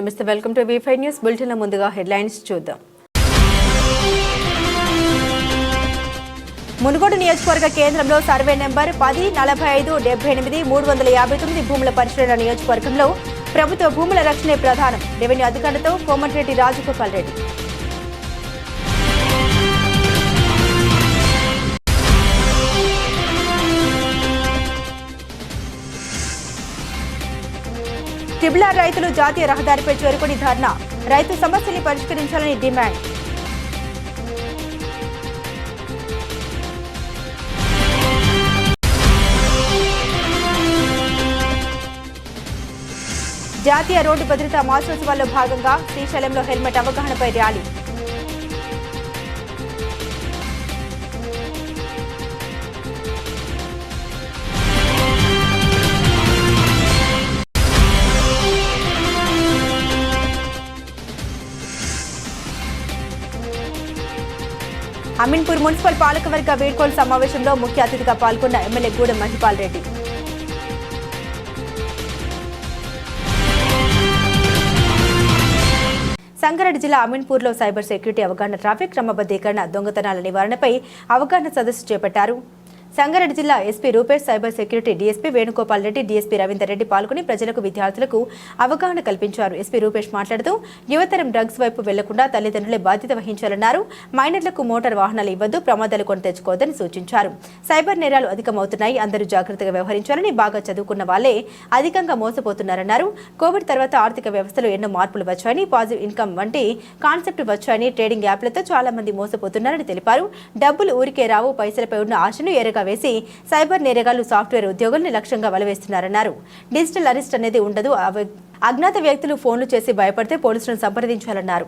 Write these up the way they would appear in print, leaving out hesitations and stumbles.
నమస్తే, welcome to V5 news bulletin. ముందుగా headlines చూద్దాం. మునుగోడు నియోజకవర్గ కేంద్రంలో సర్వే నెంబర్ 1045-78-359 భూముల పరిశీలన. నియోజకవర్గంలో ప్రభుత్వ భూముల రక్షణే ప్రధానం. రెవెన్యూ అధికారులతో కోమటిరెడ్డి రాజగోపాల్ రెడ్డి. ట్రిబుల్ రైతులు జాతీయ రహదారిపై చేరుకుని ధర్నా. రైతు సమస్యల్ని పరిష్కరించాలని డిమాండ్. జాతీయ రోడ్డు భద్రతా మాసోత్సవాల్లో భాగంగా శ్రీశైలంలో హెల్మెట్ అవగాహనపై ర్యాలీ. అమీన్పూర్ మున్సిపల్ పాలకవర్గ వీడ్కోలు సమావేశంలో ముఖ్య అతిథిగా పాల్గొన్న ఎమ్మెల్యే గూడెం మహిపాల్ రెడ్డి. సంగారెడ్డి జిల్లా అమీన్పూర్లో సైబర్ సెక్యూరిటీ అవగాహన, ట్రాఫిక్ క్రమబద్ధీకరణ, దొంగతనాల నివారణపై అవగాహన సదస్సు చేపట్టారు. సంగారెడ్డి జిల్లా SP Rupesh, cyber security DSP Venugopal Reddy, DSP Ravinder Reddy పాల్గొని ప్రజలకు, విద్యార్థులకు అవగాహన కల్పించారు. ఎస్పీ రూపేష్ మాట్లాడుతూ యువతరం డ్రగ్స్ వైపు వెళ్లకుండా తల్లిదండ్రులే బాధ్యత వహించాలన్నారు. మైనర్లకు మోటార్ వాహనాలు ఇవ్వద్దు, ప్రమాదాలు కొని తెచ్చుకోవద్దని సూచించారు. సైబర్ నేరాలు అధికమవుతున్నాయి, అందరూ జాగ్రత్తగా వ్యవహరించాలని, బాగా చదువుకున్న వాళ్లే అధికంగా మోసపోతున్నారన్నారు. కోవిడ్ తర్వాత ఆర్థిక వ్యవస్థలో ఎన్నో మార్పులు వచ్చాయని, పాజిటివ్ ఇన్కమ్ వంటి కాన్సెప్ట్ వచ్చాయని, ట్రేడింగ్ యాప్లతో చాలా మంది మోసపోతున్నారని తెలిపారు. డబ్బులు ఊరికే రావు, పైసలపై ఉన్న ఆశను ఎరగా వేసి సైబర్ నేరగాళ్లు సాఫ్ట్వేర్ ఉద్యోగుల్ని లక్ష్యంగా వలవేస్తున్నారన్నారు. డిజిటల్ అరెస్ట్ అనేది ఉండదు, అజ్ఞాత వ్యక్తులు ఫోన్లు చేసి భయపడితే పోలీసులను సంప్రదించాలన్నారు.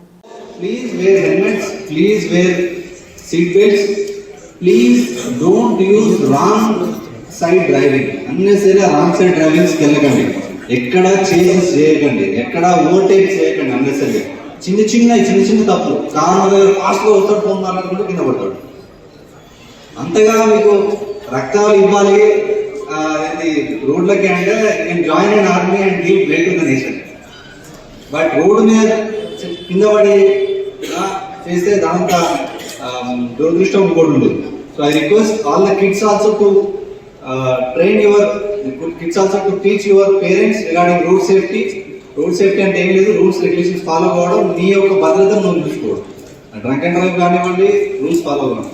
ఎక్కడ చేంజెస్ చేయకండి, ఎక్కడ ఓవర్టేక్ చేయకండి. అన్నెసరీ చిన్న చిన్న తప్పులు, కారు ఫాస్ట్గా వస్తాడు, ఫోన్ మాట్లాడుకుంటూ కింద పడతాడు. అంతగా మీకు రక్తాలు ఇవ్వాలి రోడ్లకి అంటే join and army and give blood to the nation. But road మీద కింద పడి చేస్తే దాంతో దురదృష్టం ఇంకోటి ఉండదు. So I request all the kids also to train your kids also to teach your parents regarding road safety. Road safety అంటే ఏం లేదు, రూల్స్ రెగ్యులేషన్స్ ఫాలో కావడం, నీ యొక్క భద్రతను నువ్వు చూసుకోవడం. డ్రంక్ అండ్ డ్రైవ్ కానివ్వండి, రూల్స్ ఫాలో కావాలి.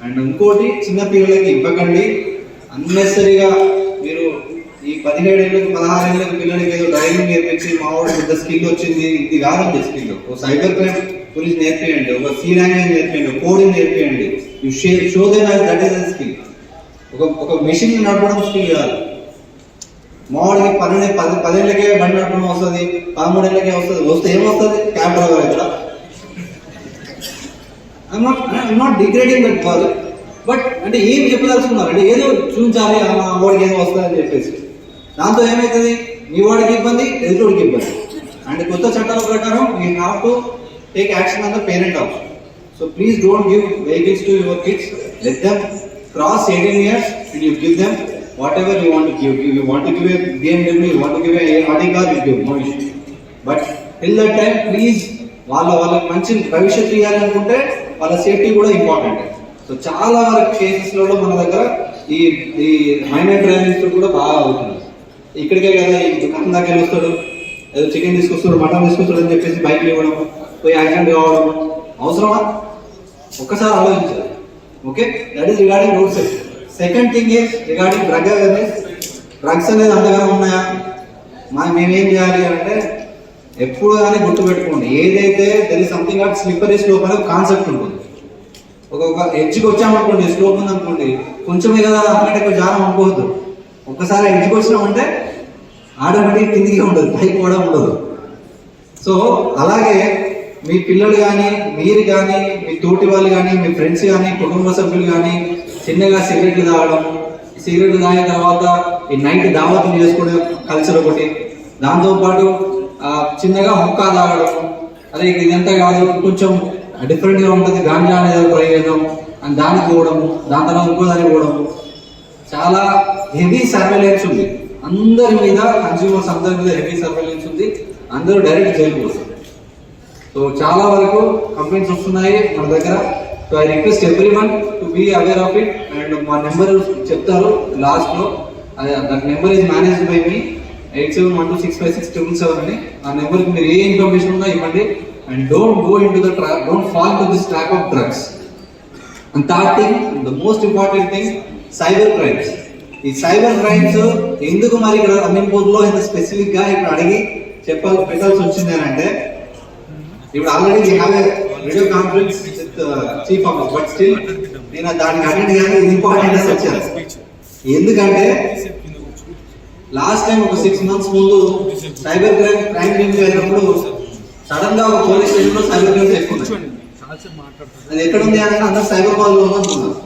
అండ్ ఇంకోటి, చిన్న పిల్లలకి ఇవ్వకండి. అన్నెసరీగా మీరు ఈ 17 ఏళ్ళకి 16 ఏళ్ళకి పిల్లలకి ఏదో డ్రైవింగ్ నేర్పించి మావాడు పెద్ద స్కిల్ వచ్చింది, ఇది కాదండి స్కిల్. ఒక సైబర్ క్రైమ్ పోలీస్ నేర్పియండి, ఒక సి లాంగ్వేజ్ నేర్పియండి, కోడింగ్ నేర్పియండి. You show them that is the skill. ఒక మెషిన్ నడపడం స్కిల్ కాదు. మావాడికి 10 ఏళ్ళకే బండి నడపడం వస్తుంది, 13 ఏళ్ళకే వస్తే ఏమొస్తుంది? క్యాబ్ డ్రైవర్ ఇక్కడ. I'm not degrading that father, but అంటే ఏం చెప్పదలుచుకున్నారు అంటే ఏదో చూపించాలి, వాడికి ఏదో వస్తుందని చెప్పేసి. దాంతో ఏమవుతుంది? మీ వాడికి ఇబ్బంది, ఎదుటివాడికి ఇబ్బంది. అండ్ కొత్త చట్టాల ప్రకారం we have to take action on the parent also. So please don't give vehicles to your kids. Let them cross 18 years and you give them whatever you want to give. You want to give a BMW, you want to give a Audi car, you give, no issue. But till that time, please వాళ్ళకి మంచి భవిష్యత్తు ఇవ్వాలనుకుంటే వాళ్ళ safety కూడా important. So చాలా వరకు కేసెస్లలో మన దగ్గర ఈ మైనర్ డ్రైవింగ్స్ కూడా బాగా అవుతుంది. ఇక్కడికే కదా ఈ దుకాణం దాకా వస్తాడు, ఏదో చికెన్ తీసుకొస్తాడు, మటన్ తీసుకొస్తాడు అని చెప్పేసి బైక్ ఇవ్వడం, పోయి యాక్సిడెంట్ కావడం అవసరమా? ఒక్కసారి ఆలోచించాలి. Okay, that is regarding road safety. Second thing is regarding drug awareness. Drugs అనేది అంతగానో ఉన్నాయా? మేమేం చేయాలి అంటే ఎప్పుడు కానీ గుర్తుపెట్టుకోండి, ఏదైతే there is something at slippery slope అనే కాన్సెప్ట్ ఉంటుంది. ఒక ఎడ్జ్కి వచ్చామనుకోండి, స్లోప్ ఉందనుకోండి, కొంచెమే కదా అక్కడే జానం అనుకోవద్దు. ఒక్కసారి ఎడ్జ్కి వచ్చినామంటే ఆటోమేటిక్ కిందికి ఉండదు, పైకి కూడా ఉండదు. సో అలాగే మీ పిల్లలు కానీ, మీరు కానీ, మీ తోటి వాళ్ళు కానీ, మీ ఫ్రెండ్స్ కానీ, కుటుంబ సభ్యులు కానీ చిన్నగా సిగరెట్లు తాగడం, సిగరెట్లు తాగిన తర్వాత ఈ నైట్ దావతులు చేసుకునే కల్చర్ ఒకటి, దాంతోపాటు చిన్నగా ముక్కా తాగడం, అదే ఇదంతా కాదు కొంచెం డిఫరెంట్గా ఉంటుంది, గాంజా అనేది ప్రయోగం అని దానికి పోవడము, దాని తర్వాత ఇంకో దానికి పోవడము, చాలా హెవీ సర్వేలెన్స్ ఉంది అందరి మీద, కన్స్యూమర్స్ అందరి మీద హెవీ సర్వేలెన్స్ ఉంది. అందరూ డైరెక్ట్ జైలుకి వస్తారు. సో చాలా వరకు కంప్లైంట్స్ వస్తున్నాయి మన దగ్గర. So I request every one to be aware of it. And మా నెంబర్ చెప్తారు లాస్ట్లో, that number is managed by me, 8712656777 అని. ఆ నెంబర్కి మీరు ఏ ఇన్ఫర్మేషన్ ఉన్నా ఇవ్వండి. And don't go in to the trap, don't fall to this trap of drugs. And third thing, the most important thing, cyber crimes. ఈ సైబర్ క్రైమ్స్ ఎందుకు మరి ఇక్కడ అమీన్పూర్లో ఇంత స్పెసిఫిక్ గా ఇప్పుడు అడిగి పెట్టాల్సి వచ్చింది అని అంటే, ఇప్పుడు already we have a video conference with chief office, but still నేను దానికి అటెండ్ కానీ ఇది ఇంపార్టెంట్ అని వచ్చాను. ఎందుకంటే లాస్ట్ టైం ఒక 6 months ముందు సైబర్ క్రైమ్ టీమ్ వెళ్ళినప్పుడు సడన్ గా ఒక పోలీస్ స్టేషన్ లో సైబర్ క్రైమ్స్ ఎక్కువ ఉన్నాయి. అది ఎక్కడ ఉంది అని అందరు సైబర్ కాల్ లో అనుకున్నారు.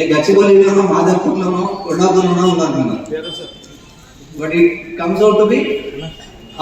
ఏ గచ్చిబౌలిలోనో, మాధవ్పూర్లోనో, కొండాపూర్లోనో ఉందనుకున్నారు. But it comes out to be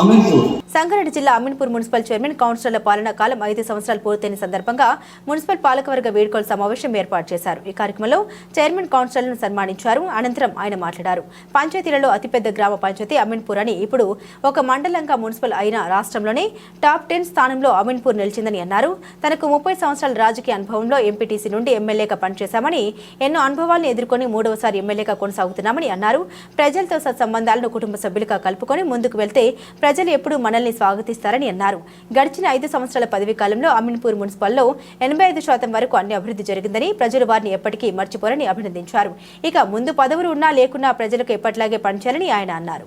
Ameenpur. Sangareddy జిల్లా అమీన్పూర్ మున్సిపల్ చైర్మన్ కౌన్సిలర్ల పాలనా కాలం 5 సంవత్సరాలు పూర్తయిన సందర్భంగా మున్సిపల్ పాలకవర్గ వేడుకల సమావేశం ఏర్పాటు చేశారు. ఈ కార్యక్రమంలో చైర్మన్ కౌన్సిలర్లను సన్మానించారు. అనంతరం ఆయన మాట్లాడారు. పంచాయతీలలో అతిపెద్ద గ్రామ పంచాయతీ అమీన్పూర్ అని, ఇప్పుడు ఒక మండలంగా మున్సిపల్ అయిన రాష్ట్రంలోనే టాప్ 10 స్థానంలో అమీన్పూర్ నిలిచిందని అన్నారు. తనకు 30 సంవత్సరాల రాజకీయ అనుభవంలో ఎంపీటీసీ నుండి ఎమ్మెల్యేగా పనిచేశామని, ఎన్నో అనుభవాలను ఎదుర్కొని 3వసారి ఎమ్మెల్యేగా కొనసాగుతున్నామని అన్నారు. ప్రజలతో సత్సంబంధాలను కుటుంబ సభ్యులుగా కలుపుకొని ముందుకు వెళ్తే ప్రజలు ఎప్పుడూ మనల్ని స్వాగతిస్తారని అన్నారు. గడిచిన 5 సంవత్సరాల పదవీ కాలంలో అమీన్పూర్ మున్సిపల్లో 85% వరకు అన్ని అభివృద్ధి జరిగిందని, ప్రజలు వారిని ఎప్పటికీ మర్చిపోరని అభినందించారు. ఇక ముందు పదవులు ఉన్నా లేకున్నా ప్రజలకు ఎప్పటిలాగే పనిచేయాలని ఆయన అన్నారు.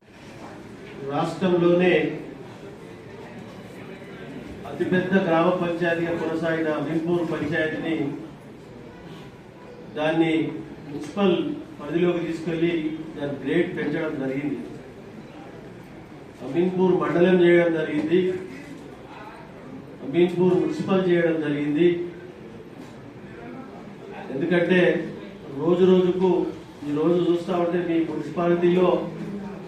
రాష్ట్రంలోనే అతిపెద్ద గ్రామ పంచాయతీగా కొనసాగిన అమీన్పూర్ పంచాయతీని దాన్ని మున్సిపల్ పరిధిలోకి తీసుకెళ్లి దాని గ్రేడ్ పెంచడం జరిగింది. అమీన్పూర్ మండలం చేయడం జరిగింది, అమీన్పూర్ మున్సిపల్ చేయడం జరిగింది. ఎందుకంటే రోజు రోజుకు ఈ రోజు చూస్తా ఉంటే మీ మున్సిపాలిటీలో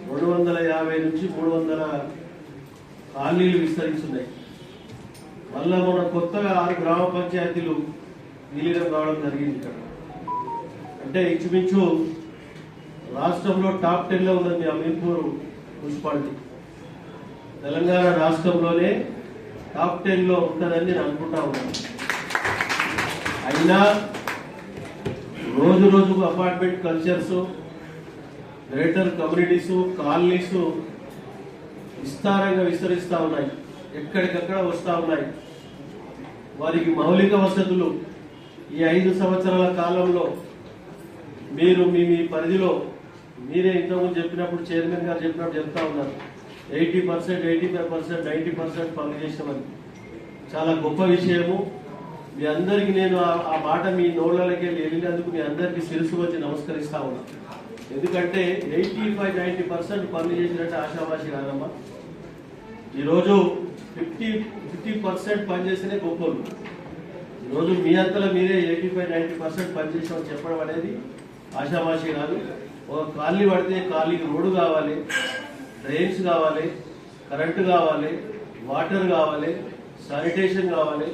250 నుంచి 300 కాలనీలు విస్తరించున్నాయి. మళ్ళా మన కొత్తగా 6 గ్రామ పంచాయతీలు విలీనం కావడం జరిగింది. ఇక్కడ అంటే ఇంచుమించు రాష్ట్రంలో టాప్ 10లో ఉన్నది మీ అమీన్పూర్ మున్సిపాలిటీ. తెలంగాణ రాష్ట్రంలోనే టాప్ 10లో ఉంటుందని నేను అనుకుంటా ఉన్నాను. అయినా రోజు రోజుకు apartment cultures, greater communities, colonies విస్తారంగా విస్తరిస్తూ ఉన్నాయి, ఎక్కడికక్కడ వస్తూ ఉన్నాయి. వారికి మౌలిక వసతులు ఈ 5 సంవత్సరాల కాలంలో మీరు మీ పరిధిలో మీరే ఇంతకుముందు చెప్పినప్పుడు, చైర్మన్ గారు చెప్పినప్పుడు చెప్తా ఉన్నారు, 80%, 85%, 90% పనులు చేసినామని. చాలా గొప్ప విషయము. మీ అందరికీ నేను ఆ మాట మీ నోళ్లకే వెళ్ళినందుకు మీ అందరికీ శిరస్సు వచ్చి నమస్కరిస్తా ఉన్నాను. ఎందుకంటే 85-90% పనులు చేసినట్టు ఆశావాసి కాదమ్మా. ఈరోజు 50% పనిచేస్తేనే గొప్పలు. ఈరోజు మీ అంతలో మీరే 85-90% పనిచేసామని చెప్పడం అనేది ఆశావాసి కాదు. ఒక కాలనీ పడితే కాలనీకి రోడ్డు కావాలి, డ్రైన్స్ కావాలి, కరెంటు కావాలి, వాటర్ కావాలి, శానిటేషన్ కావాలి,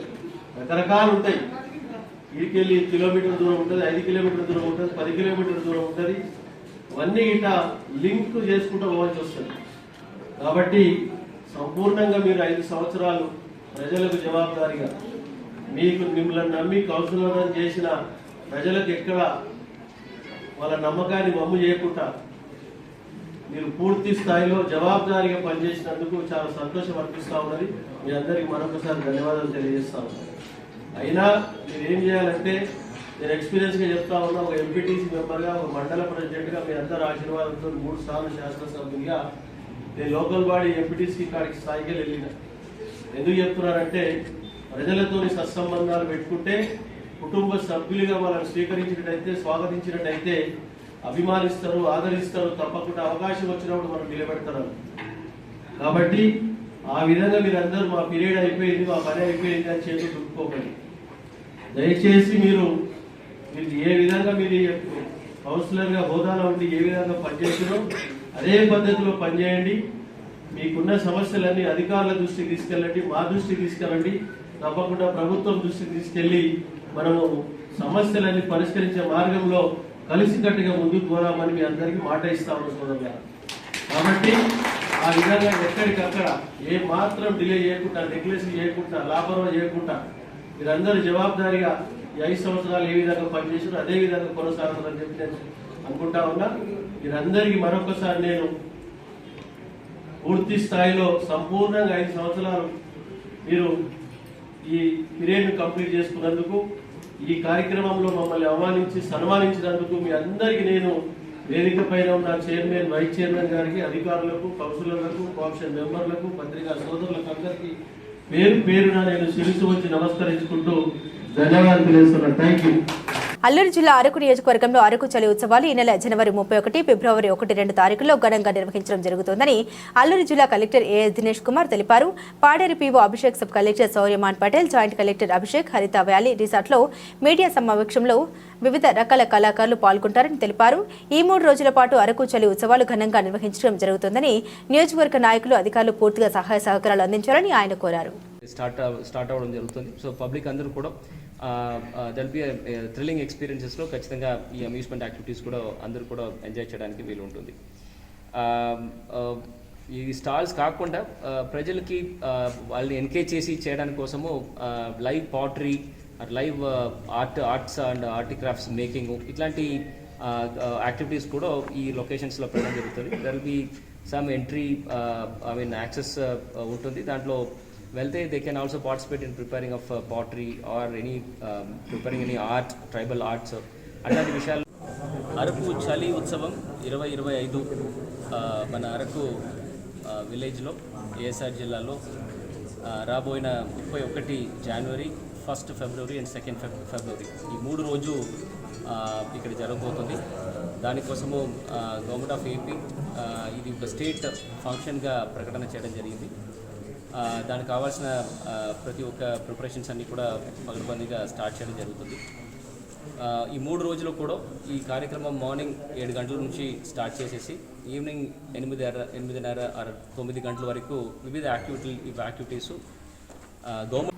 రకరకాలు ఉంటాయి. వీటికెళ్ళి కిలోమీటర్ దూరం ఉంటుంది, 5 కిలోమీటర్ దూరం ఉంటుంది, 10 కిలోమీటర్ దూరం ఉంటుంది. అవన్నీ ఇట్లా లింక్ చేసుకుంటూ పోవాల్సి వస్తుంది. కాబట్టి సంపూర్ణంగా మీరు 5 సంవత్సరాలు ప్రజలకు జవాబుదారీగా, మీకు మిమ్మల్ని నమ్మి కౌన్సిలర్లను చేసిన ప్రజలకు ఎక్కడ వాళ్ళ నమ్మకాన్ని వమ్ము చేయకుండా మీరు పూర్తి స్థాయిలో జవాబుదారీగా పనిచేసినందుకు చాలా సంతోషం అనిపిస్తూ ఉన్నది. మీ అందరికీ మరొకసారి ధన్యవాదాలు తెలియజేస్తా ఉన్నాను. అయినా మీరు ఏం చేయాలంటే, నేను ఎక్స్పీరియన్స్గా చెప్తా ఉన్నా, ఒక ఎంపీటీసీ మెంబర్గా, ఒక మండల ప్రెసిడెంట్గా మీ అందరూ ఆశీర్వాదంతో 3 సార్లు శాసనసభ్యులుగా నేను లోకల్ బాడీ ఎంపీటీసీ కాడికి స్థాయికి వెళ్ళిన. ఎందుకు చెప్తున్నారంటే, ప్రజలతోని సత్సంబంధాలు పెట్టుకుంటే కుటుంబ సభ్యులుగా వాళ్ళని స్వీకరించినట్టయితే, స్వాగతించినట్టయితే అభిమానిస్తారు, ఆదరిస్తారు, తప్పకుండా అవకాశం వచ్చినప్పుడు మనం నిలబెడతారు. కాబట్టి ఆ విధంగా మీరందరూ మా పీరియడ్ అయిపోయింది, మా పని అయిపోయింది అని చేతులు దుక్కుకోకండి. దయచేసి మీరు ఏ విధంగా మీరు కౌన్సిలర్గా హోదాలో ఉండి ఏ విధంగా పనిచేస్తారో అదే పద్ధతిలో పనిచేయండి. మీకున్న సమస్యలన్నీ అధికారుల దృష్టికి తీసుకెళ్ళండి, మా దృష్టికి తీసుకెళ్ళండి. తప్పకుండా ప్రభుత్వం దృష్టికి తీసుకెళ్లి మనము సమస్యలన్నీ పరిష్కరించే మార్గంలో కలిసికట్టుగా ముందుకు పోరామని మీ అందరికీ మాట ఇస్తా ఉన్నాం సోదరులారా. కాబట్టి ఆ విధంగా ఎక్కడికక్కడ ఏ మాత్రం డిలే చేయకుండా, నెగ్లెక్ట్ చేయకుండా, లాభం చేయకుండా మీరందరూ జవాబుదారీగా ఈ 5 సంవత్సరాలు ఏ విధంగా పనిచేసారో అదే విధంగా కొనసాగుతారని చెప్పి నేను అనుకుంటా ఉన్నా. మీరందరికీ మరొకసారి నేను పూర్తి స్థాయిలో సంపూర్ణంగా 5 సంవత్సరాలు మీరు ఈ పీరియడ్ను కంప్లీట్ చేసుకున్నందుకు, ఈ కార్యక్రమంలో మమ్మల్ని ఆహ్వానించి సన్మానించినందుకు మీ అందరికీ నేను వేదిక పైన ఉన్న చైర్మన్, వైస్ చైర్మన్ గారికి, అధికారులకు, కౌన్సిలర్లకు, కోఆప్షన్ మెంబర్లకు, పత్రికా సోదరులకు అందరికీ పేరు పేరున నేను శిరస్సు వచ్చి నమస్కరించుకుంటూ ధన్యవాదాలు తెలియజేస్తున్నాను. Thank you. అల్లూరు జిల్లా అరకు నియోజకవర్గంలో అరకు చలి ఉత్సవాలు ఈ నెల జనవరి 31, ఫిబ్రవరి 1, 2 తారీఖుల్లో ఘనంగా నిర్వహించడం జరుగుతోందని అల్లూరు జిల్లా కలెక్టర్ ఏఎస్ దినేష్ కుమార్ తెలిపారు. Paderu PO Abhishek, sub collector Sauryaman Patel, joint collector Abhishek హరిత వ్యాలీ రిసార్ట్లో మీడియా సమావేశంలో వివిధ రకాల కళాకారులు పాల్గొంటారని తెలిపారు. ఈ 3 రోజుల పాటు అరకు చలి ఉత్సవాలు ఘనంగా నిర్వహించడం జరుగుతోందని నియోజకవర్గ నాయకులు, అధికారులు పూర్తిగా సహాయ సహకారాలు అందించాలని ఆయన కోరారు. స్టార్ట్ అవ్వడం జరుగుతుంది. సో పబ్లిక్ అందరూ కూడా దెల్ బి థ్రిల్లింగ్ ఎక్స్పీరియన్సెస్లో ఖచ్చితంగా ఈ అమ్యూస్మెంట్ యాక్టివిటీస్ కూడా అందరూ కూడా ఎంజాయ్ చేయడానికి వీలు ఉంటుంది. ఈ స్టాల్స్ కాకుండా ప్రజలకి వాళ్ళని ఎంకరేజ్ చేసి చేయడానికి కోసము live pottery, live arts and artcrafts making ఇట్లాంటి యాక్టివిటీస్ కూడా ఈ లొకేషన్స్లో పెట్టడం జరుగుతుంది. There'll be some entry access ఉంటుంది. దాంట్లో వెళ్తే they can also participate in preparing of pottery or preparing any art, tribal arts అట్లాంటి విషయాలు. అరకు చలి ఉత్సవం 2025 మన అరకు విలేజ్లో, ఏఎస్ఆర్ జిల్లాలో రాబోయిన 31 జనవరి, 1 ఫిబ్రవరి అండ్ 2 ఫిబ్రవరి ఈ 3 రోజు ఇక్కడ జరగబోతుంది. దానికోసము గవర్నమెంట్ ఆఫ్ ఏపీ ఇది ఒక స్టేట్ ఫంక్షన్గా ప్రకటన చేయడం జరిగింది. దానికి కావాల్సిన ప్రతి ఒక్క ప్రిపరేషన్స్ అన్నీ కూడా పగడబందీగా స్టార్ట్ చేయడం జరుగుతుంది. ఈ 3 రోజులు కూడా ఈ కార్యక్రమం మార్నింగ్ 7 గంటల నుంచి స్టార్ట్ చేసేసి ఈవినింగ్ 8:30 9 గంటల వరకు వివిధ యాక్టివిటీస్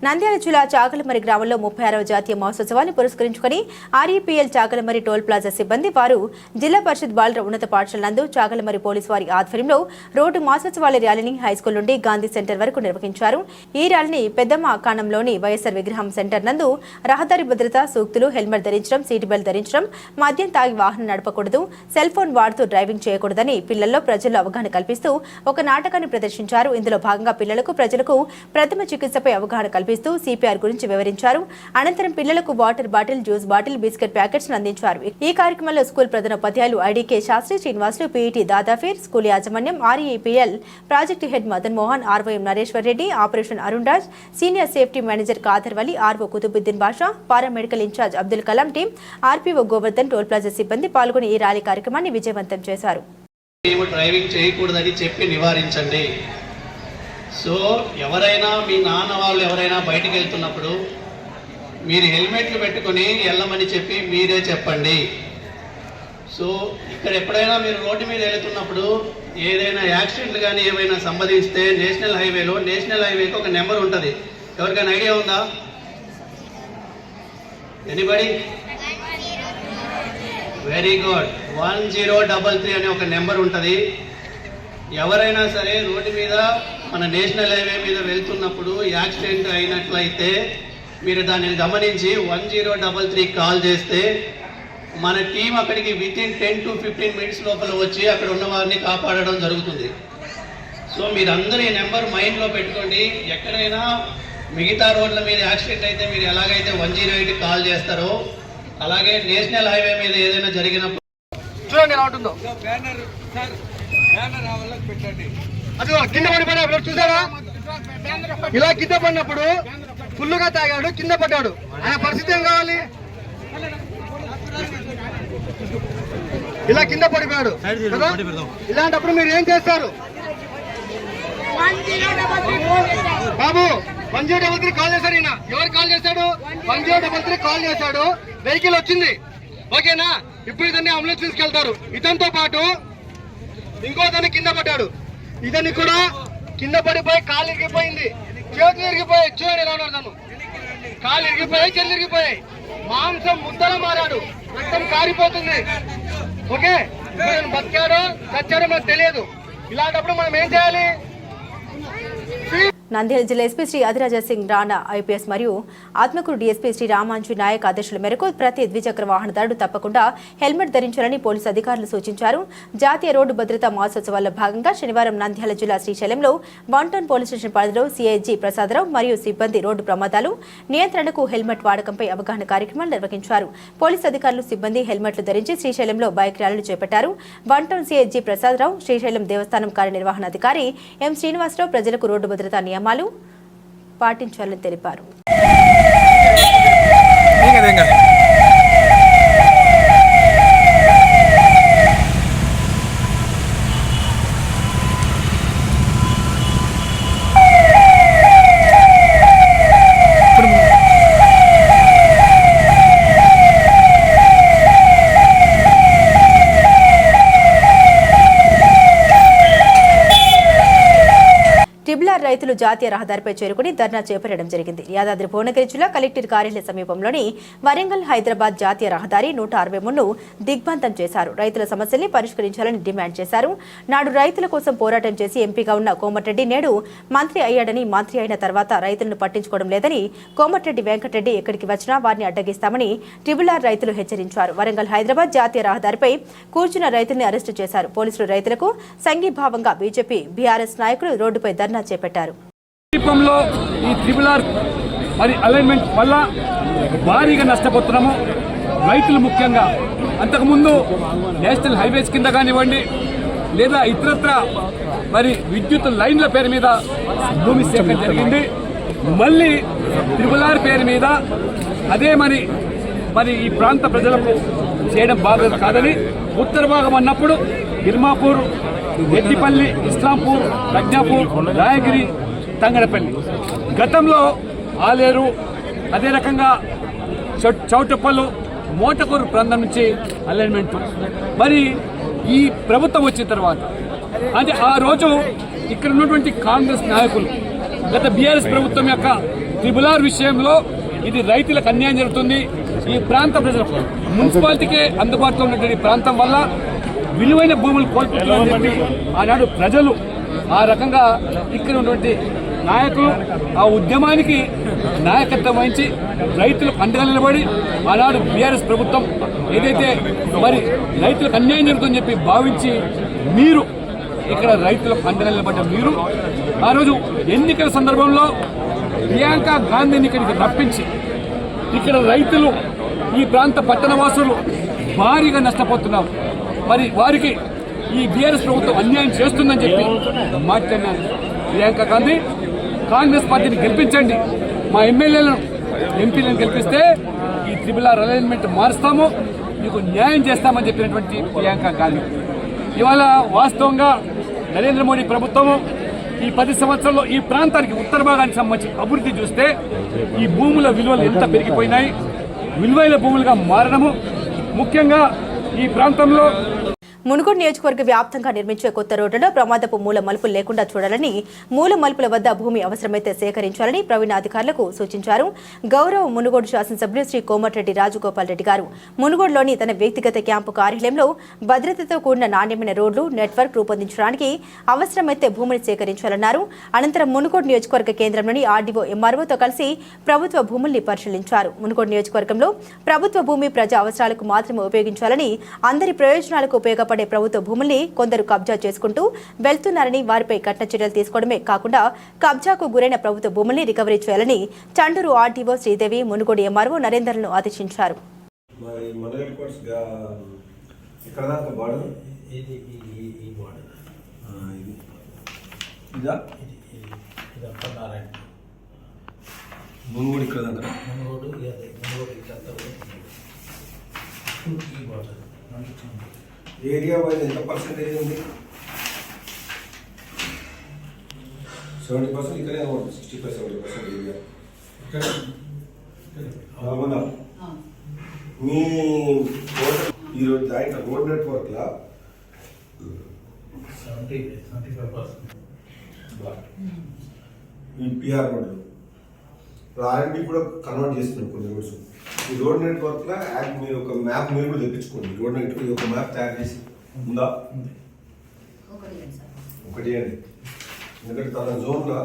నంద్యాల జిల్లా చాగలమరి గ్రామంలో 36వ జాతీయ మహోత్సవాన్ని పురస్కరించుకుని ఆర్ఈపీఎల్ చాగలమరి టోల్ ప్లాజా సిబ్బంది వారు జిల్లా పరిషత్ బాలుర ఉన్నత పాఠశాల నందు చాగలమరి పోలీసు వారి ఆధ్వర్యంలో రోడ్డు మాసోత్సవాల ర్యాలీని హైస్కూల్ నుండి గాంధీ సెంటర్ వరకు నిర్వహించారు. ఈ ర్యాలీని పెద్దమ్మ కాణంలోని వైఎస్ఆర్ విగ్రహం సెంటర్ నందు రహదారి భద్రత సూక్తులు, హెల్మెట్ ధరించడం, సీట్ బెల్ట్ ధరించడం, మద్యం తాగి వాహనం నడపకూడదు, సెల్ ఫోన్ వాడుతూ డ్రైవింగ్ చేయకూడదని పిల్లల్లో ప్రజల్లో అవగాహన కల్పిస్తూ ఒక నాటకాన్ని ప్రదర్శించారు. ఇందులో భాగంగా పిల్లలకు, ప్రజలకు ప్రథమ చికిత్సపై అవగాహన కల్పిస్తూ సిపిఆర్ గురించి వివరించారు. అనంతరం పిల్లలకు water bottle, juice bottle, biscuit packets అందించారు. ఈ కార్యక్రమంలో స్కూల్ ప్రధానోపాధ్యాయులు ఐడీకే శాస్త్రి, శ్రీనివాసులు, పీఈటీ దాదాఫీర్, స్కూల్ యాజమాన్యం, REPL project head Madan Mohan, RYM Nareshwar Reddy, operation Arun Raj, senior safety manager Khader Vali, RO Kutubuddin Basha, paramedical incharge Abdul Kalam team, RPO Govardhan, toll plaza సిబ్బంది పాల్గొని ఈ ర్యాలీ కార్యక్రమాన్ని విజయవంతం చేశారు. డ్రైవింగ్ చేయకూడదని చెప్పి నివారించండి. సో ఎవరైనా మీ నాన్న వాళ్ళు ఎవరైనా బయటికి వెళ్తున్నప్పుడు మీరు హెల్మెట్లు పెట్టుకొని వెళ్ళమని చెప్పి మీరే చెప్పండి. సో ఇక్కడ ఎప్పుడైనా మీరు రోడ్డు మీద వెళ్తున్నప్పుడు ఏదైనా యాక్సిడెంట్లు కానీ ఏమైనా సంభవిస్తే నేషనల్ హైవేకి ఒక నెంబర్ ఉంటుంది. ఎవరికైనా ఐడియా ఉందా? ఎనీబడి? Very good. 1033 అనే ఒక నెంబర్ ఉంటుంది. ఎవరైనా సరే రోడ్డు మీద మన నేషనల్ హైవే మీద వెళ్తున్నప్పుడు యాక్సిడెంట్ అయినట్లయితే మీరు దానిని గమనించి 1033 కాల్ చేస్తే మన టీం అక్కడికి వితిన్ 10 to 15 మినిట్స్ లోపల వచ్చి అక్కడ ఉన్న వారిని కాపాడడం జరుగుతుంది. సో మీరందరూ ఈ నెంబర్ మైండ్లో పెట్టుకోండి. ఎక్కడైనా మిగతా రోడ్ల మీద యాక్సిడెంట్ అయితే మీరు ఎలాగైతే 108 కాల్ చేస్తారో అలాగే నేషనల్ హైవే మీద ఏదైనా జరిగినప్పుడు చూడండి ఎలా ఉంటుందో. అది కింద పడిపోయినప్పుడు చూసారా? ఇలా కింద పడినప్పుడు ఫుల్లుగా తాగాడు, కింద పడ్డాడు. ఆయన పరిస్థితి ఏం కావాలి? ఇలా కింద పడిపోయాడు కదా. ఇలాంటప్పుడు మీరు ఏం చేస్తారు? బాబు 1033 కాల్ చేశాడు. ఈయన ఎవరు కాల్ చేశాడు? 1033 కాల్ చేశాడు. వెహికల్ వచ్చింది, ఓకేనా? ఇప్పుడు ఇతన్ని అంబులెన్స్ తీసుకెళ్తారు. ఇతనితో పాటు ఇంకో అతను కింద పడ్డాడు. ఇతన్ని కూడా కింద పడిపోయి కాలు ఇరిగిపోయింది, చేతులు ఇరిగిపోయాయి. చూడండి ఎలా ఉన్నాడు తను. కాలు ఇరిగిపోయాయి, చేతులు ఇరిగిపోయాయి. మాంసం ముద్దలా మారాడు, రక్తం కారిపోతుంది. ఓకే, బతికాడో చచ్చాడో మనకు తెలియదు. ఇలాంటప్పుడు మనం ఏం చేయాలి? నంద్యాల జిల్లా ఎస్పీ శ్రీ అధిరాజ సింగ్ రాణా ఐపీఎస్ మరియు ఆత్మకూరు డీఎస్పీ శ్రీ రామాంజు నాయక్ ఆదేశాల మేరకు ప్రతి ద్విచక్ర వాహనదారుడు తప్పకుండా హెల్మెట్ ధరించాలని పోలీసు అధికారులు సూచించారు. జాతీయ రోడ్డు భద్రతా మాసోత్సవాల్లో భాగంగా శనివారం నంద్యాల జిల్లా శ్రీశైలంలో 1 టౌన్ పోలీస్ స్టేషన్ పరిధిలో సిఐజీ ప్రసాదరావు మరియు సిబ్బంది రోడ్డు ప్రమాదాలు నియంత్రణకు హెల్మెట్ వాడకంపై అవగాహన కార్యక్రమాలు నిర్వహించారు. పోలీసు అధికారులు సిబ్బంది హెల్మెట్లు ధరించి శ్రీశైలంలో బైక్ ర్యాలీలు చేపట్టారు. 1 టౌన్ సిఐజీ ప్రసాదరావు, శ్రీశైలం దేవస్థానం కార్యనిర్వహణాధికారి ఎం శ్రీనివాసరావు ప్రజలకు రోడ్డు భద్రతా నియమాలు పాటించాలని తెలిపారు. రైతులు జాతీయ రహదారిపై చేరుకుని ధర్నా చేపట్టడం జరిగింది. యాదాద్రి భువనగిరి జిల్లా కలెక్టర్ కార్యాలయ సమీపంలోని వరంగల్ హైదరాబాద్ జాతీయ రహదారి 163ను దిగ్బంధం చేశారు. రైతుల సమస్యల్ని పరిష్కరించాలని డిమాండ్ చేశారు. నాడు రైతుల కోసం పోరాటం చేసి ఎంపీగా ఉన్న కోమటిరెడ్డి నేడు మంత్రి అయ్యాడని, మంత్రి అయిన తర్వాత రైతులను పట్టించుకోవడం లేదని, కోమటిరెడ్డి వెంకటరెడ్డి ఎక్కడికి వచ్చినా వారిని అడ్డగిస్తామని ట్రిబుల్-ఆర్ రైతులు హెచ్చరించారు. వరంగల్ హైదరాబాద్ జాతీయ రహదారిపై కూర్చున్న రైతుల్ని అరెస్టు చేశారు. పోలీసులు రైతులకు సంఘీభావంగా బీజేపీ, బీఆర్ఎస్ నాయకులు రోడ్డుపై ధర్నా చేపట్టారు. సమీపంలో ఈ ట్రిబుల్-ఆర్ మరి అలైన్మెంట్ వల్ల భారీగా నష్టపోతున్నాము. రైతులు ముఖ్యంగా అంతకుముందు నేషనల్ హైవేస్ కింద కానివ్వండి లేదా ఇతరత్ర మరి విద్యుత్ లైన్ల పేరు మీద భూమి సేకరణ జరిగింది. మళ్ళీ ట్రిబుల్-ఆర్ పేరు మీద అదే మరి ఈ ప్రాంత ప్రజలకు చేయడం బాగా కాదని ఉత్తర భాగం అన్నప్పుడు గిర్మాపూర్, రెడ్డిపల్లి, ఇస్లాంపూర్, ప్రజ్ఞాపూర్, రాయగిరి, తంగడపల్లి, గతంలో ఆలేరు, అదే రకంగా చౌటప్పలు, మోటకూరు ప్రాంతం నుంచి అలైన్మెంట్. మరి ఈ ప్రభుత్వం వచ్చిన తర్వాత అంటే ఆ రోజు ఇక్కడ ఉన్నటువంటి కాంగ్రెస్ నాయకులు గత బీఆర్ఎస్ ప్రభుత్వం యొక్క ట్రిబుల్-ఆర్ విషయంలో ఇది రైతులకు అన్యాయం జరుగుతుంది, ఈ ప్రాంత ప్రజలకు మున్సిపాలిటీకే అందుబాటులో ఉన్నటువంటి ప్రాంతం వల్ల విలువైన భూములు కోల్పోతున్నారని చెప్పి ఆనాడు ప్రజలు ఆ రకంగా ఇక్కడ ఉన్నటువంటి నాయకులు ఆ ఉద్యమానికి నాయకత్వం వహించి రైతులకు అండగా నిలబడి ఆనాడు బీఆర్ఎస్ ప్రభుత్వం ఏదైతే మరి రైతులకు అన్యాయం జరుగుతుందని చెప్పి భావించి మీరు ఇక్కడ రైతులకు అండగా నిలబడ్డ మీరు ఆ రోజు ఎన్నికల సందర్భంలో ప్రియాంక గాంధీని ఇక్కడికి రప్పించి ఇక్కడ రైతులు ఈ ప్రాంత పట్టణవాసులు భారీగా నష్టపోతున్నారు. మరి వారికి ఈ బీఆర్ఎస్ ప్రభుత్వం అన్యాయం చేస్తుందని చెప్పి మాట్లాడినారు. ప్రియాంక గాంధీ కాంగ్రెస్ పార్టీని గెలిపించండి, మా ఎమ్మెల్యేలను ఎంపీలను గెలిపిస్తే ఈ ట్రిబుల్-ఆర్ అలైన్మెంట్ మారుస్తాము, మీకు న్యాయం చేస్తామని చెప్పినటువంటి ప్రియాంక గాంధీ ఇవాళ వాస్తవంగా నరేంద్ర మోడీ ప్రభుత్వము ఈ 10 సంవత్సరాల్లో ఈ ప్రాంతానికి ఉత్తర భాగానికి సంబంధించి అభివృద్ధి చూస్తే ఈ భూముల విలువలు ఎంత పెరిగిపోయినాయి, విలువైన భూములుగా మారడము. ముఖ్యంగా ఈ ప్రాంతంలో మునుగోడు నియోజకవర్గ వ్యాప్తంగా నిర్మించే కొత్త రోడ్లలో ప్రమాదపు మూల మలుపులు లేకుండా చూడాలని, మూల మలుపుల వద్ద భూమి అవసరమైతే సేకరించాలని ప్రవీణ్ అధికారులకు సూచించారు. గౌరవ మునుగోడు శాసనసభ్యులు శ్రీ కోమటిరెడ్డి రాజగోపాల్ రెడ్డి గారు మునుగోడులోని తన వ్యక్తిగత క్యాంపు కార్యాలయంలో భద్రతతో కూడిన నాణ్యమైన రోడ్లు నెట్వర్క్ రూపొందించడానికి అవసరమైతే భూమిని సేకరించాలన్నారు. అనంతరం మునుగోడు నియోజకవర్గ కేంద్రంలోని ఆర్డీఓ ఎంఆర్ఓతో కలిసి ప్రభుత్వ భూముల్ని పరిశీలించారు. మునుగోడు నియోజకవర్గంలో ప్రభుత్వ భూమి ప్రజా అవసరాలకు మాత్రమే ఉపయోగించాలని, అందరి ప్రయోజనాలకు ఉపయోగపడే ప్రభుత్వ భూముల్ని కొందరు కబ్జా చేసుకుంటూ వెళ్తున్నారని, వారిపై కఠిన చర్యలు తీసుకోవడమే కాకుండా కబ్జాకు గురైన ప్రభుత్వ భూముల్ని రికవరీ చేయాలని చండూరు ఆర్డీఓ శ్రీదేవి, మునుగోడు ఎంఆర్ఓ నరేందర్లను ఆదేశించారు. ఏరియా వైజ్ ఎంత పర్సెంటేజ్ ఉంది? 70% ఇక్కడే 65-70% ఏరియా అవునా? మీ ఈరోజు ఆయన రోడ్ నెట్వర్క్లో 75% ఈ పిఆర్ రోడ్లు ఆర్ఎండ్బి కూడా కన్వర్ట్ చేస్తున్నారు కొన్ని రోడ్స్. ఈ రోడ్ నెట్వర్క్ లో మీరు ఒక మ్యాప్ మీరు కూడా తెప్పించుకోండి. రోడ్ నెట్వర్క్ ఒక మ్యాప్ తయారు చేసి ఉందా? ఒకటి అండి. ఎందుకంటే తన జోన్లో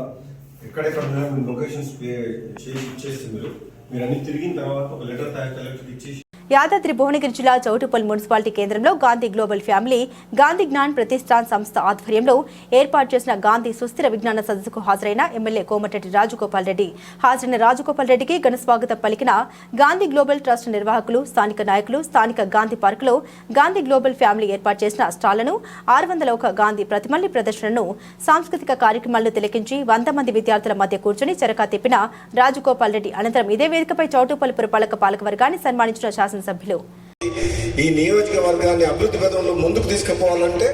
ఎక్కడెక్కడ లొకేషన్స్ చేసి ఇచ్చేస్తే మీరు అన్ని తిరిగిన తర్వాత ఒక లెటర్ తయారు కలెక్టర్కి ఇచ్చేసి. యాదాద్రి భువనగిరి జిల్లా చౌటుప్పల్ మున్సిపాలిటీ కేంద్రంలో గాంధీ గ్లోబల్ ఫ్యామిలీ గాంధీ జ్ఞాన్ ప్రతిష్టాన్ సంస్థ ఆధ్వర్యంలో ఏర్పాటు చేసిన గాంధీ సుస్థిర విజ్ఞాన సదస్సుకు హాజరైన ఎమ్మెల్యే కోమటిరెడ్డి రాజగోపాల్ రెడ్డి. హాజరైన రాజగోపాల్ రెడ్డికి ఘన స్వాగతం పలికిన గాంధీ గ్లోబల్ ట్రస్ట్ నిర్వాహకులు, స్థానిక నాయకులు స్థానిక గాంధీ పార్కులో గాంధీ గ్లోబల్ ఫ్యామిలీ ఏర్పాటు చేసిన స్టాళ్లను, 601 గాంధీ ప్రతిమల్ని ప్రదర్శనను, సాంస్కృతిక కార్యక్రమాలను తిలకించి 100 మంది విద్యార్థుల మధ్య కూర్చొని చరకా తిప్పిన రాజగోపాల్ రెడ్డి అనంతరం ఇదే వేదికపై చౌటుప్పల్ పురపాలక పాలకవర్గాన్ని సన్మానించిన శాసనసభ్యులు. ఈ నియోజకవర్గాన్ని అభివృద్ధి పథంలో ముందుకు తీసుకుపోవాలంటే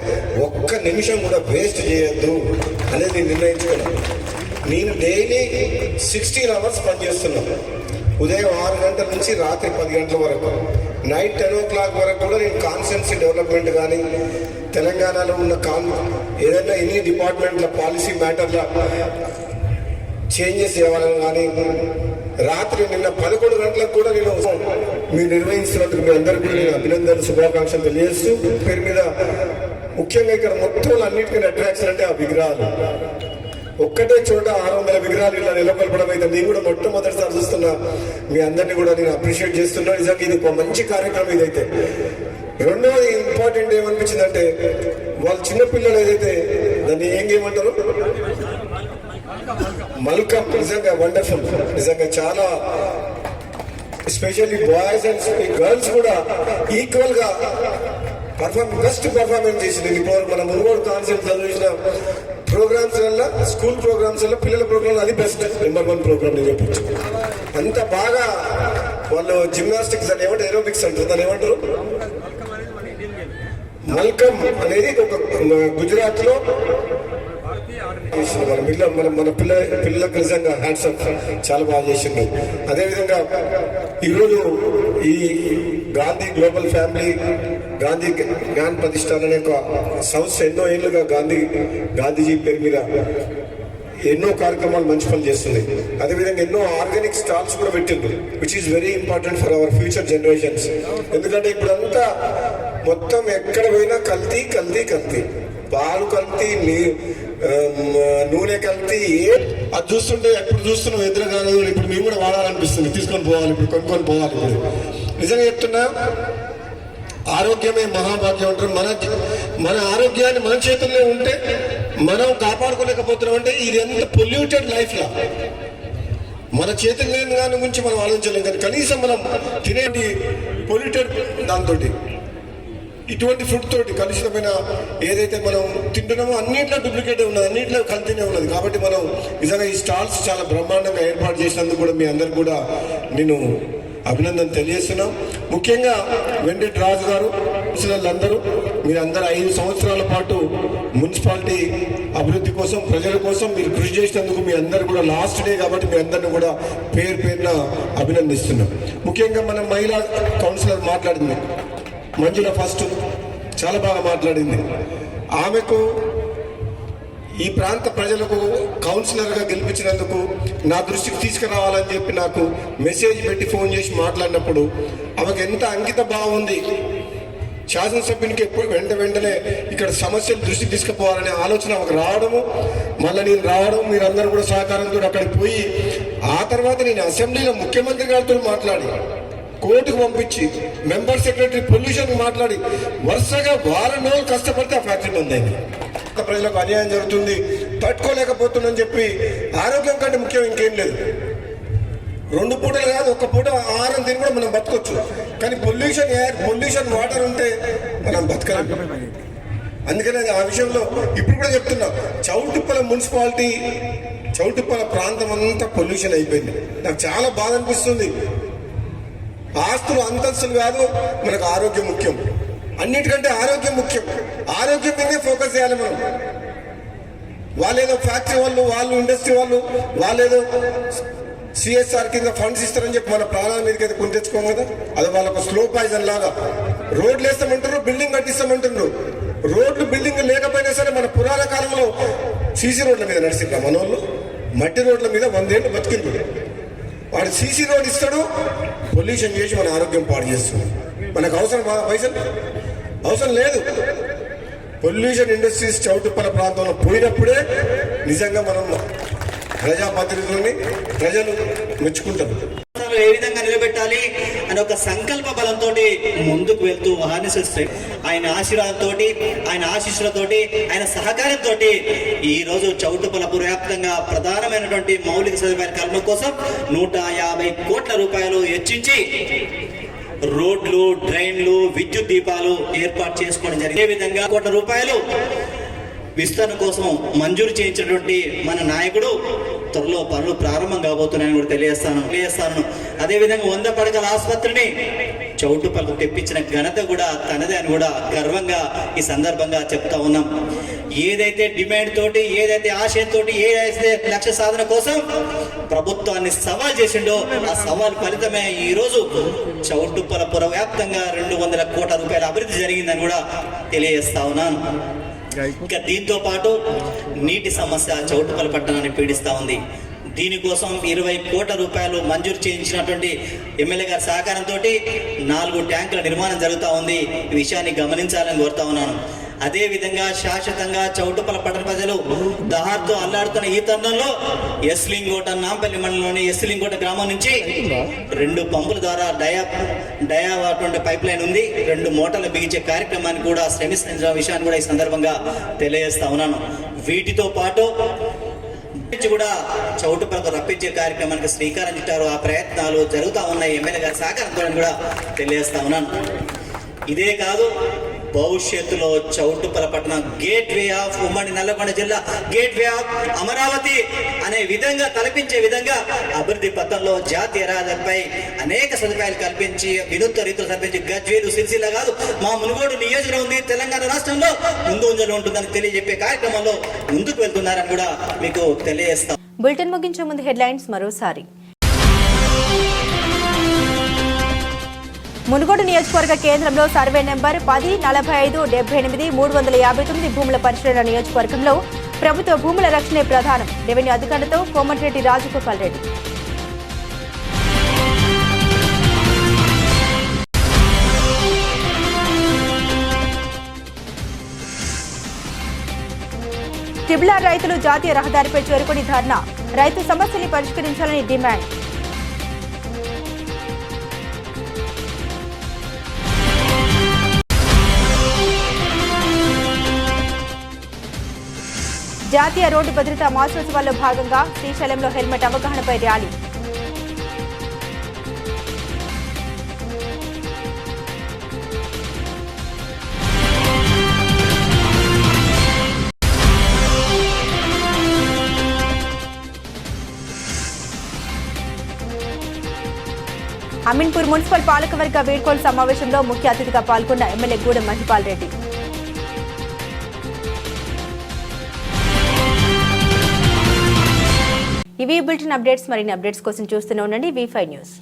ఒక్క నిమిషం కూడా వేస్ట్ చేయొద్దు అనేది నిర్ణయించుకున్నాను. నేను డైలీ 16 అవర్స్ పనిచేస్తున్నాను. ఉదయం 6 గంటల నుంచి రాత్రి 10 గంటల వరకు, నైట్ 10 o'clock వరకు కూడా నేను కాన్స్టిట్యున్సీ డెవలప్మెంట్ కానీ, తెలంగాణలో ఉన్న ఏదైనా ఎన్ని డిపార్ట్మెంట్ల పాలసీ మ్యాటర్ల చేంజెస్ చేయాలని కానీ, రాత్రి నిన్న 11 గంటలకు కూడా నేను మీరు నిర్వహిస్తున్నందుకు మీ అందరికీ నేను అభినందనలు, శుభాకాంక్షలు తెలియజేస్తూ, పేరు మీద ముఖ్యంగా ఇక్కడ మొత్తం అన్నిటికీ అట్రాక్షన్ అంటే ఆ విగ్రహాలు. ఒక్కటే చోట 600 విగ్రహాలు ఇలా నెలకొల్పడం అయితే నేను కూడా మొట్టమొదటిసారి చూస్తున్నా. మీ అందరినీ కూడా నేను అప్రిషియేట్ చేస్తున్నా. నిజంగా ఇది ఒక మంచి కార్యక్రమం ఇదైతే. రెండవది ఇంపార్టెంట్ ఏమనిపించిందంటే, వాళ్ళు చిన్నపిల్లలు ఏదైతే దాన్ని ఏం చేయమంటారు, మల్కమ్, నిజంగా వండర్ఫుల్. నిజంగా చాలా ఎస్పెషల్లీ బాయ్స్ అండ్ గర్ల్స్ కూడా ఈక్వల్ గా బెస్ట్ పర్ఫార్మెన్స్ చేసింది. ఇప్పుడు మన మునుగోడు కాన్సెప్ట్ చదివించిన ప్రోగ్రామ్స్ వల్ల, స్కూల్ ప్రోగ్రామ్స్ వల్ల, పిల్లల ప్రోగ్రామ్ అది బెస్ట్ నెంబర్ 1 ప్రోగ్రామ్ నేను చెప్పచ్చు. అంత బాగా వాళ్ళు జిమ్నాస్టిక్స్ అని ఏమంటారు, ఏరోబిక్స్ అంటారు, దాన్ని ఏమంటారు, మల్కమ్ అనేది ఒక గుజరాత్ లో మన పిల్లలకు నిజంగా హ్యాండ్స్ అప్, చాలా బాగా చేసిండు. అదేవిధంగా ఈరోజు ఈ గాంధీ గ్లోబల్ ఫ్యామిలీ గాంధీ జ్ఞాన్ ప్రతిష్టాన్ అనే ఒక సంస్థ ఎన్నో ఏళ్లుగా గాంధీజీ పేరు మీద ఎన్నో కార్యక్రమాలు మంచి పనులు చేస్తుంది. అదేవిధంగా ఎన్నో ఆర్గానిక్ స్టాల్స్ కూడా పెట్టింది, which is very important for our future generations. ఎందుకంటే ఇప్పుడంతా మొత్తం ఎక్కడ పోయినా కల్తీ కల్తీ కల్తీ, పాలు కల్తీ, నూనె కల్తీ. అది చూస్తుంటే ఎప్పుడు చూస్తున్నాం ఎదురుగాను. ఇప్పుడు మేము కూడా వాడాలనిపిస్తుంది, తీసుకొని పోవాలి, ఇప్పుడు కొనుక్కొని పోవాలి. ఇప్పుడు నిజంగా చెప్తున్నా, ఆరోగ్యమే మహాభాగ్యం అంటారు. మన ఆరోగ్యాన్ని మన చేతుల్లో ఉంటే మనం కాపాడుకోలేకపోతున్నాం. అంటే ఇది ఎంత పొల్యూటెడ్ లైఫ్ లా మన చేతులు లేని దాని గురించి మనం ఆలోచించలేం. కానీ కనీసం మనం తినేటి పొల్యూటెడ్ దాంతో, ఇటువంటి ఫుడ్ తోటి కలుషితమైన ఏదైతే మనం తింటున్నామో అన్నింటిలో డూప్లికేట్ ఉన్నది, అన్నింటిలో కల్తీనే ఉన్నది. కాబట్టి మనం నిజంగా ఈ స్టాల్స్ చాలా బ్రహ్మాండంగా ఏర్పాటు చేసినందుకు కూడా మీ అందరికి కూడా నేను అభినందన తెలియజేస్తున్నాం. ముఖ్యంగా వెంకట రాజు గారు, అందరూ మీరందరూ 5 సంవత్సరాల పాటు మున్సిపాలిటీ అభివృద్ధి కోసం, ప్రజల కోసం మీరు కృషి చేసినందుకు మీ అందరూ కూడా లాస్ట్ డే కాబట్టి మీ అందరిని కూడా పేరున అభినందిస్తున్నాం. ముఖ్యంగా మన మహిళా కౌన్సిలర్ మాట్లాడింది, మంజుల ఫస్ట్ చాలా బాగా మాట్లాడింది. ఆమెకు ఈ ప్రాంత ప్రజలకు కౌన్సిలర్గా గెలిపించినందుకు నా దృష్టికి తీసుకురావాలని చెప్పి నాకు మెసేజ్ పెట్టి ఫోన్ చేసి మాట్లాడినప్పుడు ఆమెకు ఎంత అంకిత బాగుంది. శాసనసభ్యునికి ఎప్పుడు వెంటనే ఇక్కడ సమస్యలు దృష్టికి తీసుకుపోవాలనే ఆలోచన ఆమెకు రావడము, మళ్ళీ నేను రావడం, మీరందరూ కూడా సహకారంతో అక్కడికి పోయి, ఆ తర్వాత నేను అసెంబ్లీలో ముఖ్యమంత్రి గారితో మాట్లాడి, కోర్టుకు పంపించి, మెంబర్ సెక్రటరీ పొల్యూషన్ మాట్లాడి, వరుసగా వారం రోజులు కష్టపడితే ఆ ఫ్యాక్టరీ బంద్ అయింది. ప్రజలకు అన్యాయం జరుగుతుంది, తట్టుకోలేకపోతుందని చెప్పి, ఆరోగ్యం కంటే ముఖ్యం ఇంకేం లేదు. 2 పూటలు కాదు, 1 పూట ఆహారం తిని కూడా మనం బతకొచ్చు. కానీ పొల్యూషన్ ఎయిర్, పొల్యూషన్ వాటర్ ఉంటే మనం బతకలేము. అందుకనే ఆ విషయంలో ఇప్పుడు కూడా చెప్తున్నా, చౌటుప్పల మున్సిపాలిటీ, చౌటుప్పల ప్రాంతం అంతా పొల్యూషన్ అయిపోయింది. నాకు చాలా బాధ అనిపిస్తుంది. ఆస్తులు అంతస్తులు కాదు, మనకు ఆరోగ్యం ముఖ్యం. అన్నిటికంటే ఆరోగ్యం ముఖ్యం. ఆరోగ్యం మీదే ఫోకస్ చేయాలి మనం. వాళ్ళేదో ఫ్యాక్టరీ వాళ్ళు ఇండస్ట్రీ వాళ్ళేదో సిఎస్ఆర్ కింద ఫండ్స్ ఇస్తారని చెప్పి మన ప్రాణాల మీదకి అయితే కొని తెచ్చుకోం కదా. అది వాళ్ళకు స్లో పాయిజన్ లాగా. రోడ్లు వేస్తామంటారు, బిల్డింగ్ కట్టిస్తామంటున్నారు. రోడ్లు బిల్డింగ్ లేకపోయినా సరే మన పురాణ కాలంలో సీసీ రోడ్ల మీద నడిచిందా మన వాళ్ళు? మట్టి రోడ్ల మీద 100 ఏళ్ళు బతికింది. వాడు సీసీ రోడ్ ఇస్తాడు, పొల్యూషన్ చేసి మన ఆరోగ్యం పాడు చేస్తుంది. మనకు అవసరం పైసలు అవసరం లేదు. పొల్యూషన్ ఇండస్ట్రీస్ చౌటుప్పల ప్రాంతంలో పోయినప్పుడే నిజంగా మనం ప్రజాప్రతినిధులని ప్రజలు మెచ్చుకుంటారు. ఏ విధంగా నిలబెట్టాలి అనే ఒక సంకల్ప బలంతో ముందుకు వెళ్తూ మహానిశ్చే ఆయన ఆశీర్వాదంతో, ఆయన ఆశీస్సులతోటి, ఆయన సహకారంతో ఈ రోజు చౌటుప్పల వ్యాప్తంగా ప్రధానమైనటువంటి మౌలిక సదుపాయాల కల్పన కోసం 150 కోట్ల రూపాయలు వెచ్చించి రోడ్లు, డ్రైన్లు, విద్యుత్ దీపాలు ఏర్పాటు చేసుకోవడం జరిగింది. అదే విధంగా కోట్ల రూపాయలు విస్తరణ కోసం మంజూరు చేయించినటువంటి మన నాయకుడు త్వరలో పనులు ప్రారంభం కాబోతున్నాయని కూడా తెలియజేస్తాను. అదేవిధంగా 100 పడకల ఆసుపత్రిని చౌటుప్పలకు తెప్పించిన ఘనత కూడా తనదే అని కూడా గర్వంగా ఈ సందర్భంగా చెప్తా ఉన్నాం. ఏదైతే డిమాండ్ తోటి, ఏదైతే ఆశయంతో, ఏదైతే లక్ష్య సాధన కోసం ప్రభుత్వాన్ని సవాల్ చేసిండో ఆ సవాల్ ఫలితమే ఈ రోజు చౌటుప్పల వ్యాప్తంగా 200 కోట్ల రూపాయల అభివృద్ధి జరిగిందని కూడా తెలియజేస్తా ఉన్నాను. ఇంకా దీంతో పాటు నీటి సమస్య చౌటుప్పల పట్టణాన్ని పీడిస్తా ఉంది. దీనికోసం 20 కోట్ల రూపాయలు మంజూరు చేయించినటువంటి ఎమ్మెల్యే గారి సహకారంతో 4 ట్యాంకుల నిర్మాణం జరుగుతూ ఉంది. ఈ విషయాన్ని గమనించాలని కోరుతా ఉన్నాను. అదే విధంగా శాశ్వతంగా చౌటుప్పల పట్టణ ప్రజలు దహార్తో అల్లాడుతున్న ఈ తరుణంలో ఎస్లింగోట నాంపల్లి మండలంలోని ఎస్లింగోట గ్రామం నుంచి 2 పంపుల ద్వారా డయా పైప్ లైన్ ఉంది. 2 మోటార్లు బిగించే కార్యక్రమాన్ని కూడా శ్రమిస్తున్న విషయాన్ని కూడా ఈ సందర్భంగా తెలియజేస్తా ఉన్నాను. వీటితో పాటు కూడా చౌటుప్పలకు రప్పించే కార్యక్రమానికి శ్రీకారం చుట్టారు. ఆ ప్రయత్నాలు జరుగుతూ ఉన్నాయి. ఎమ్మెల్యే గారి సహకారంతో కూడా తెలియజేస్తా ఉన్నాను. ఇదే కాదు, భవిష్యత్తులో చౌటుప్పల పట్టణం గేట్ వే ఆఫ్ ఉమ్మడి నల్లగొండ జిల్లా, గేట్ వే ఆఫ్ అమరావతి అనే విధంగా కల్పించే విధంగా అభివృద్ధి పథంలో జాతీయ రహదారిపై అనేక సదుపాయాలు కల్పించి వినూత్న రీతిలో కల్పించి గజ్వేలు, సిరిసిల్ల కాదు మా మునుగోడు నియోజకవర్గం ఉంది తెలంగాణ రాష్ట్రంలో ముందు ఉంటుందని తెలియజెప్పే కార్యక్రమంలో ముందుకు వెళ్తున్నారని కూడా మీకు తెలియజేస్తాం. బులెటిన్ ముగించే ముందు హెడ్లైన్స్ మరోసారి. మునుగోడు నియోజకవర్గ కేంద్రంలో సర్వే నెంబర్ 10, 45, 78, 359 భూముల పరిశీలన. నియోజకవర్గంలో ప్రభుత్వ భూముల రక్షణే ప్రధానం. రెవెన్యూ అధికారులతో కోమటిరెడ్డి రాజగోపాల్ రెడ్డి. ట్రిబుల్ రైతులు జాతీయ రహదారిపై చేరుకుని ధర్నా. రైతు సమస్యల్ని పరిష్కరించాలని డిమాండ్. జాతీయ రోడ్డు భద్రతా మాసోత్సవాల్లో భాగంగా శ్రీశైలంలో హెల్మెట్ అవగాహనపై ర్యాలీ. అమీన్పూర్ మున్సిపల్ పాలకవర్గ వీడ్కోలు సమావేశంలో ముఖ్య అతిథిగా పాల్గొన్న ఎమ్మెల్యే గూడెం మహిపాల్ రెడ్డి. ఇవి బులెటిన్ అప్డేట్స్. మరిన్ని అప్డేట్స్ కోసం చూస్తూనే ఉండండి V5 న్యూస్.